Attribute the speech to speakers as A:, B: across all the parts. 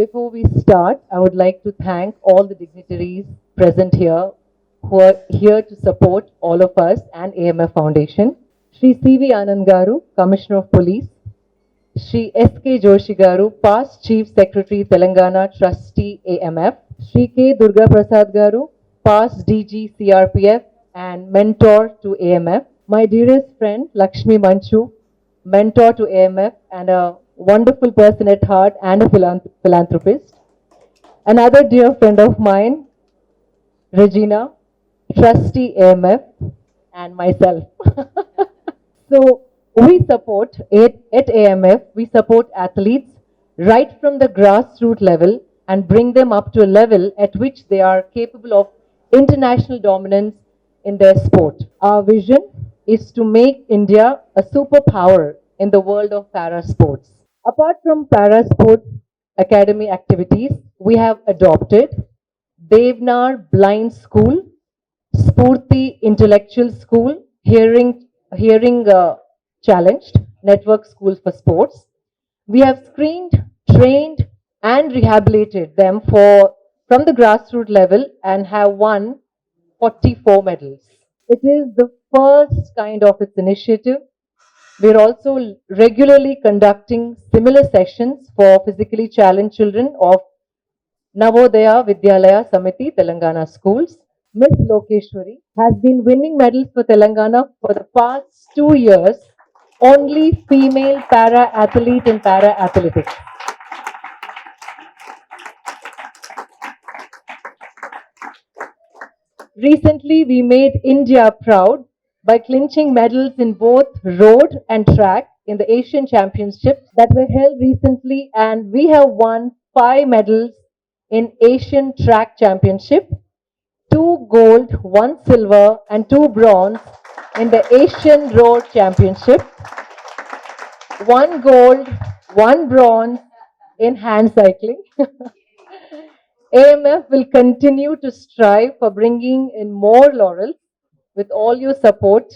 A: before we start, I would like to thank all the dignitaries present here who are here to support all of us and AMF Foundation. Shri C.V. Anand Garu, Commissioner of Police. Shri S.K. Joshi Garu, past Chief Secretary, Telangana Trustee AMF. Shri K. Durga Prasad Garu, past DG CRPF and mentor to AMF. My dearest friend Lakshmi Manchu, mentor to AMF and a wonderful person at heart and a philanthropist. Another dear friend of mine, Regina, trustee AMF, and myself. So we support, at AMF, we support athletes right from the grassroots level and bring them up to a level at which they are capable of international dominance in their sport. Our vision is to make India a superpower in the world of para sports. Apart from para sports academy activities, we have adopted Devnar Blind School, Spurti Intellectual School, hearing challenged, network schools for sports. We have screened, trained, and rehabilitated them from the grassroots level and have won 44 medals. It is the first kind of its initiative. We're also regularly conducting similar sessions for physically challenged children of Navodaya Vidyalaya Samiti, Telangana schools. Miss Lokeshwari has been winning medals for Telangana for the past 2 years, only female para athlete in para athletics. Recently, we made India proud by clinching medals in both road and track in the Asian Championships that were held recently, and we have won 5 medals in Asian Track Championship, 2 gold, 1 silver, and 2 bronze in the Asian Road Championship, 1 gold, 1 bronze in hand cycling. AMF will continue to strive for bringing in more laurels with all your support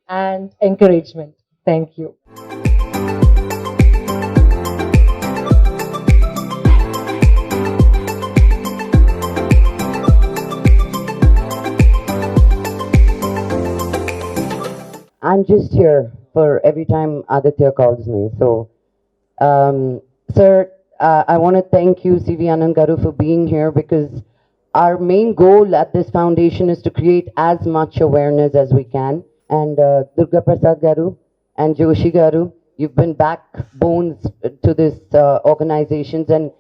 A: and encouragement. Thank you.
B: I'm just here for every time Aditya calls me. So, sir, I want to thank you, CV Anand Garu, for being here because our main goal at this foundation is to create as much awareness as we can. And Durga Prasad Garu and Joshi Garu, you've been backbones to this organizations. And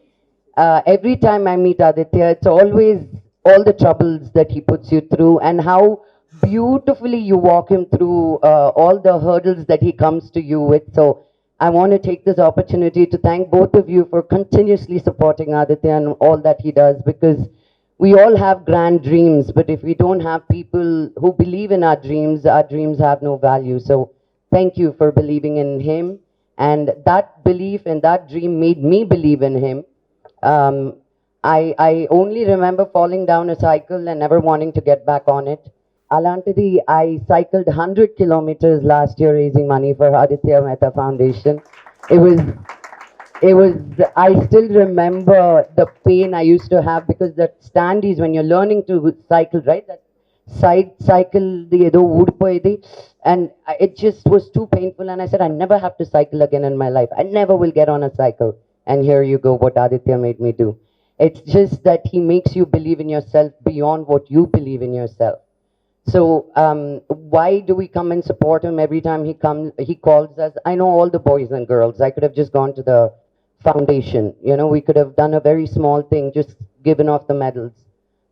B: every time I meet Aditya, it's always all the troubles that he puts you through and how beautifully you walk him through all the hurdles that he comes to you with. So I want to take this opportunity to thank both of you for continuously supporting Aditya and all that he does, because we all have grand dreams, but if we don't have people who believe in our dreams have no value. So thank you for believing in him, and that belief and that dream made me believe in him. I only remember falling down a cycle and never wanting to get back on it. Alantidi, I cycled 100 kilometers last year raising money for Aditya Mehta Foundation. It was, I still remember the pain I used to have because that standees, when you're learning to cycle, right? That side cycle, and it just was too painful. And I said, I never have to cycle again in my life. I never will get on a cycle. And here you go, what Aditya made me do. It's just that he makes you believe in yourself beyond what you believe in yourself. So why do we come and support him every time he comes? He calls us. I know all the boys and girls. I could have just gone to the foundation. You know, we could have done a very small thing, just given off the medals.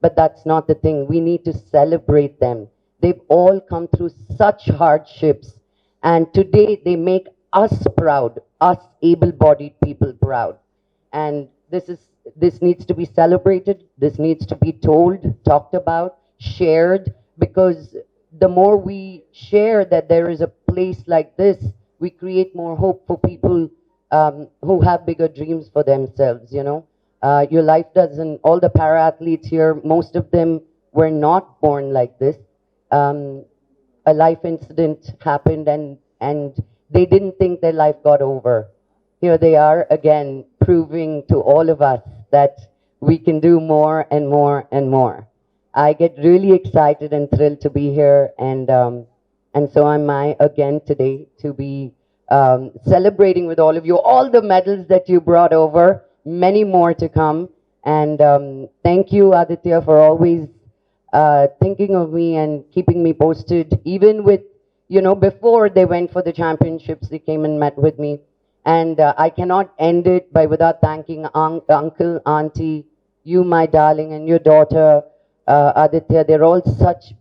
B: But that's not the thing. We need to celebrate them. They've all come through such hardships, and today they make us proud, us able-bodied people proud. And this needs to be celebrated. This needs to be told, talked about, shared. Because the more we share that there is a place like this, we create more hope for people who have bigger dreams for themselves, you know. Your life doesn't, all the para-athletes here, most of them were not born like this. A life incident happened and they didn't think their life got over. Here they are again, proving to all of us that we can do more and more and more. I get really excited and thrilled to be here, and so am I again today to be celebrating with all of you all the medals that you brought over, many more to come. And thank you, Aditya, for always thinking of me and keeping me posted, even with, you know, before they went for the championships, they came and met with me. And I cannot end it by without thanking uncle, auntie, you, my darling, and your daughter, Aditya. They're all such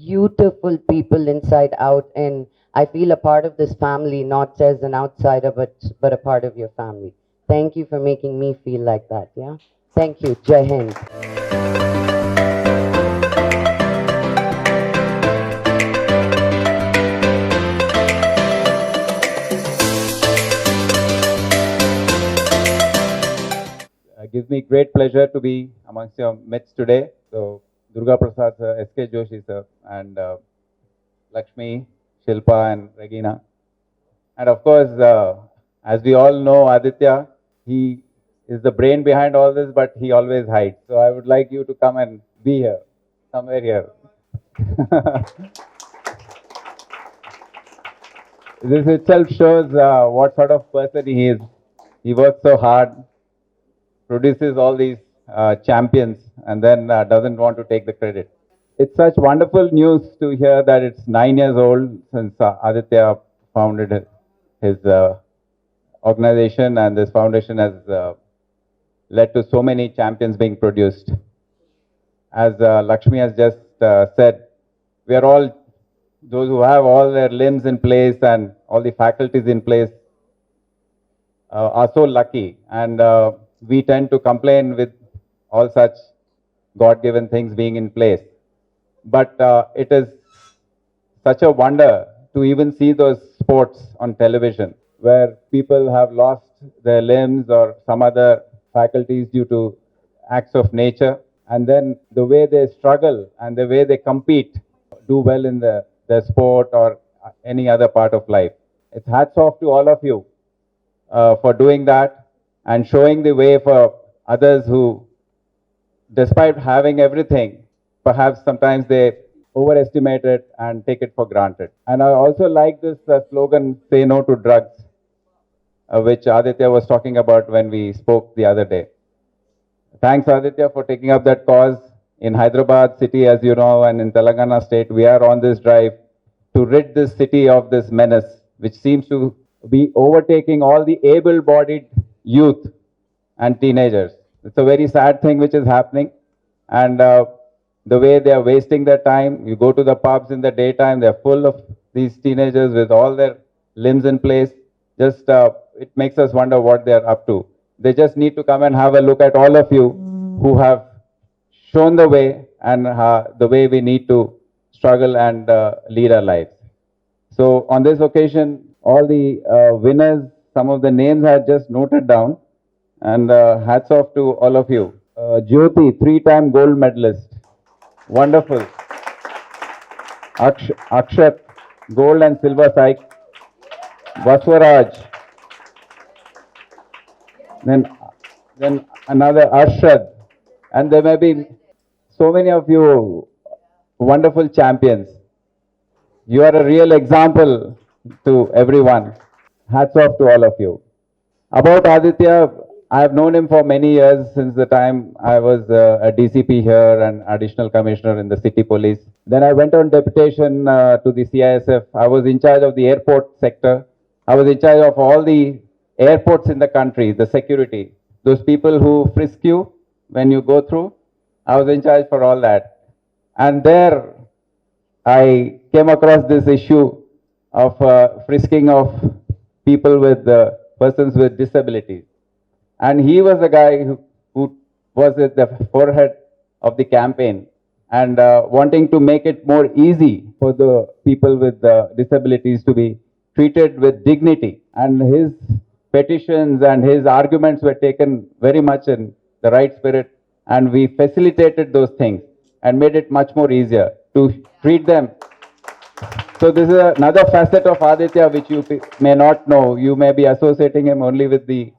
B: beautiful people inside out, and I feel a part of this family, not as an outsider, but a part of your family. Thank you for making me feel like that. Yeah. Thank you. Jai Hind.
C: Gives me great pleasure to be amongst your midst today. So, Durga Prasad sir, S.K. Joshi sir, and Lakshmi, Shilpa, and Regina. And of course, as we all know, Aditya, he is the brain behind all this, but he always hides. So, I would like you to come and be here, somewhere here. This itself shows what sort of person he is. He works so hard, produces all these champions, and then doesn't want to take the credit. It's such wonderful news to hear that it's 9 years old since Aditya founded his organization, and this foundation has led to so many champions being produced. As Lakshmi has just said, we are all those who have all their limbs in place and all the faculties in place are so lucky, and we tend to complain with all such God-given things being in place. But it is such a wonder to even see those sports on television where people have lost their limbs or some other faculties due to acts of nature, and then the way they struggle and the way they compete, do well in their sport or any other part of life. It's hats off to all of you for doing that and showing the way for others who, despite having everything, perhaps sometimes they overestimate it and take it for granted. And I also like this slogan, say no to drugs, which Aditya was talking about when we spoke the other day. Thanks, Aditya, for taking up that cause. In Hyderabad city, as you know, and in Telangana state, we are on this drive to rid this city of this menace, which seems to be overtaking all the able-bodied youth and teenagers. It's a very sad thing which is happening. And the way they are wasting their time, you go to the pubs in the daytime, they're full of these teenagers with all their limbs in place. Just, it makes us wonder what they're up to. They just need to come and have a look at all of you who have shown the way and the way we need to struggle and lead our lives. So on this occasion, all the winners, some of the names I just noted down, and hats off to all of you. Jyoti, 3-time gold medalist. Wonderful. Akshat, gold and silver cycle. Vaswaraj. Then another Arshad. And there may be so many of you wonderful champions. You are a real example to everyone. Hats off to all of you. About Aditya, I have known him for many years, since the time I was a DCP here and additional commissioner in the city police. Then I went on deputation to the CISF. I was in charge of the airport sector. I was in charge of all the airports in the country, the security. Those people who frisk you when you go through, I was in charge for all that. And there I came across this issue of frisking of people with persons with disabilities. And he was the guy who was at the forehead of the campaign and wanting to make it more easy for the people with disabilities to be treated with dignity. And his petitions and his arguments were taken very much in the right spirit, and we facilitated those things and made it much more easier to treat them. So this is another facet of Aditya which you may not know. You may be associating him only with the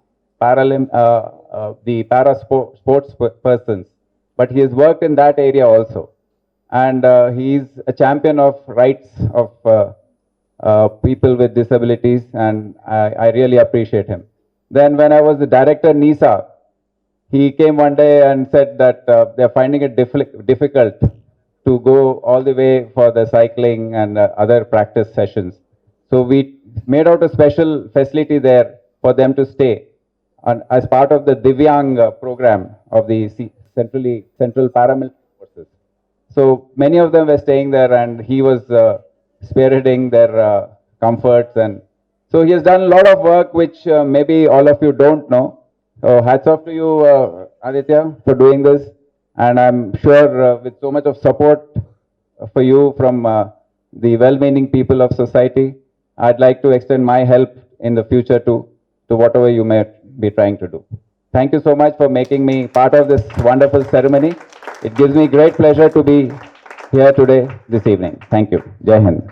C: the sports persons, but he has worked in that area also. And he's a champion of rights of people with disabilities, and I really appreciate him. Then when I was the director NISA, he came one day and said that they're finding it difficult to go all the way for the cycling and other practice sessions. So we made out a special facility there for them to stay as part of the Divyang program of the Central Paramilitary Forces. So many of them were staying there, and he was spearheading their comforts. And so he has done a lot of work which maybe all of you don't know. So hats off to you, Aditya, for doing this. And I'm sure with so much of support for you from the well-meaning people of society, I'd like to extend my help in the future to whatever you may be trying to do. Thank you so much for making me part of this wonderful ceremony. It gives me great pleasure to be here today, this evening. Thank you. Jai Hind.